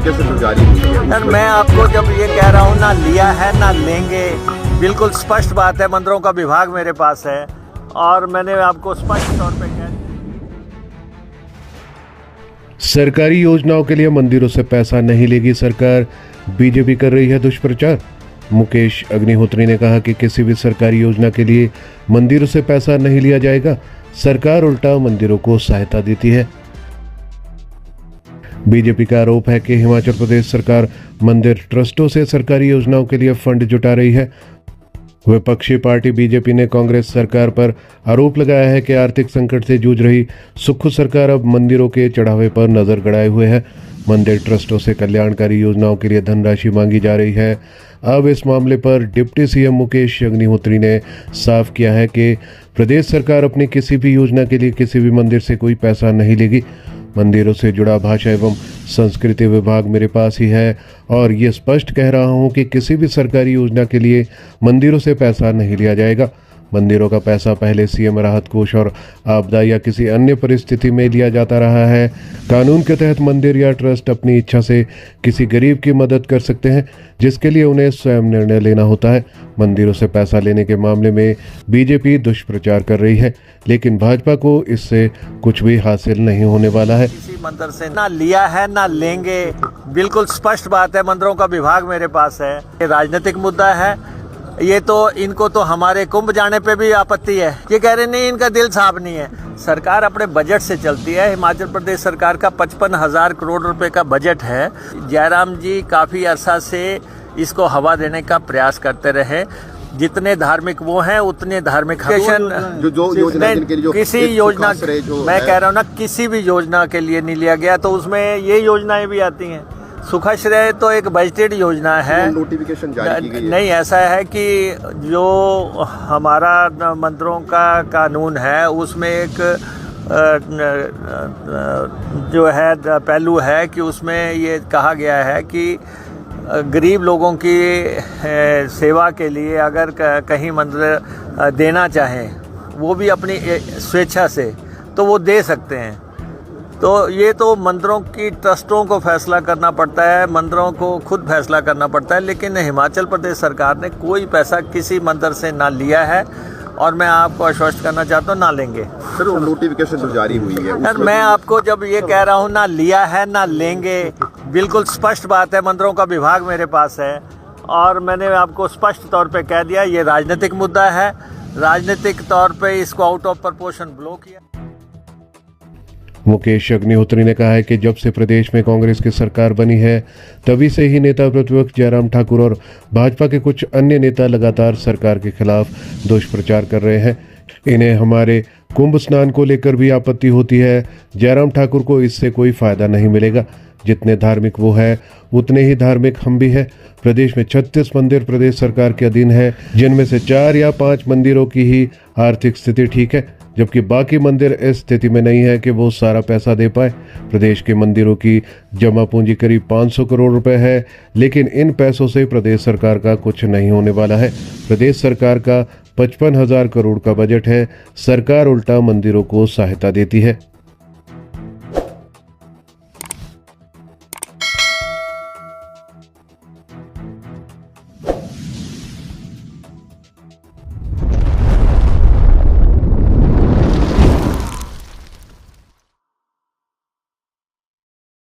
Notification जो जारी हुई है सर मैं आपको जब ये कह रहा हूँ ना लिया है ना लेंगे, बिल्कुल स्पष्ट बात है। मंदिरों का विभाग मेरे पास है और मैंने आपको स्पष्ट तौर पे कह सरकारी योजनाओं के लिए मंदिरों से पैसा नहीं लेगी सरकार, बीजेपी कर रही है दुष्प्रचार। मुकेश अग्निहोत्री ने कहा कि किसी भी सरकारी योजना के लिए मंदिरों से पैसा नहीं लिया जाएगा, सरकार उल्टा मंदिरों को सहायता देती है। बीजेपी का आरोप है कि हिमाचल प्रदेश सरकार मंदिर ट्रस्टों से सरकारी योजनाओं के लिए फंड जुटा रही है। विपक्षी पार्टी बीजेपी ने कांग्रेस सरकार पर आरोप लगाया है कि आर्थिक संकट से जूझ रही सुक्खू सरकार अब मंदिरों के चढ़ावे पर नजर गड़ाए हुए है। मंदिर ट्रस्टों से कल्याणकारी योजनाओं के लिए धनराशि मांगी जा रही है। अब इस मामले पर डिप्टी सीएम मुकेश अग्निहोत्री ने साफ किया है कि प्रदेश सरकार अपनी किसी भी योजना के लिए किसी भी मंदिर से कोई पैसा नहीं लेगी। मंदिरों से जुड़ा भाषा एवं संस्कृति विभाग मेरे पास ही है और ये स्पष्ट कह रहा हूँ कि किसी भी सरकारी योजना के लिए मंदिरों से पैसा नहीं लिया जाएगा। मंदिरों का पैसा पहले सीएम राहत कोष और आपदा या किसी अन्य परिस्थिति में लिया जाता रहा है। कानून के तहत मंदिर या ट्रस्ट अपनी इच्छा से किसी गरीब की मदद कर सकते हैं, जिसके लिए उन्हें स्वयं निर्णय लेना होता है। मंदिरों से पैसा लेने के मामले में बीजेपी दुष्प्रचार कर रही है, लेकिन भाजपा को इससे कुछ भी हासिल नहीं होने वाला है। किसी मंदिर से ना लिया है ना लेंगे, बिल्कुल स्पष्ट बात है। मंदिरों का विभाग मेरे पास है। ये राजनीतिक मुद्दा है। ये तो इनको तो हमारे कुंभ जाने पे भी आपत्ति है। ये कह रहे नहीं, इनका दिल साफ नहीं है। सरकार अपने बजट से चलती है। हिमाचल प्रदेश सरकार का 55,000 करोड़ रुपए का बजट है। जयराम जी काफी अरसा से इसको हवा देने का प्रयास करते रहे। जितने धार्मिक वो हैं उतने धार्मिक जो योजना किसी योजना मैं कह रहा हूँ ना, किसी भी योजना के लिए नहीं लिया गया। तो उसमें ये योजनाएं भी आती हैं। सुखाश्रय तो एक बजटेड योजना है, नोटिफिकेशन जारी की गई है। नहीं, ऐसा है कि जो हमारा मंदिरों का कानून है उसमें एक जो है पहलू है कि उसमें ये कहा गया है कि गरीब लोगों की सेवा के लिए अगर कहीं मंदिर देना चाहें, वो भी अपनी स्वेच्छा से, तो वो दे सकते हैं। तो ये तो मंदिरों की ट्रस्टों को फैसला करना पड़ता है, मंदिरों को खुद फैसला करना पड़ता है। लेकिन हिमाचल प्रदेश सरकार ने कोई पैसा किसी मंदिर से ना लिया है और मैं आपको आश्वस्त करना चाहता हूँ ना लेंगे। सर वो नोटिफिकेशन जो जारी हुई है सर मैं आपको जब ये कह रहा हूँ ना लिया है ना लेंगे, बिल्कुल स्पष्ट बात है। मंदिरों का विभाग मेरे पास है और मैंने आपको स्पष्ट तौर पे कह दिया ये राजनीतिक मुद्दा है। राजनीतिक तौर पे इसको आउट ऑफ प्रपोर्शन ब्लो किया। मुकेश अग्निहोत्री ने कहा है कि जब से प्रदेश में कांग्रेस की सरकार बनी है, तभी से ही नेता प्रतिपक्ष जयराम ठाकुर और भाजपा के कुछ अन्य नेता लगातार सरकार के खिलाफ दुष्प्रचार कर रहे हैं। इन्हें हमारे कुंभ स्नान को लेकर भी आपत्ति होती है। जयराम ठाकुर को इससे कोई फायदा नहीं मिलेगा। जितने धार्मिक वो है उतने ही धार्मिक हम भी है। प्रदेश में 36 मंदिर प्रदेश सरकार के अधीन है, जिनमें से 4 या 5 मंदिरों की ही आर्थिक स्थिति ठीक है, जबकि बाकी मंदिर इस स्थिति में नहीं है कि वो सारा पैसा दे पाए। प्रदेश के मंदिरों की जमा पूंजी करीब 500 करोड़ रुपए है, लेकिन इन पैसों से प्रदेश सरकार का कुछ नहीं होने वाला है। प्रदेश सरकार का 55,000 करोड़ का बजट है। सरकार उल्टा मंदिरों को सहायता देती है।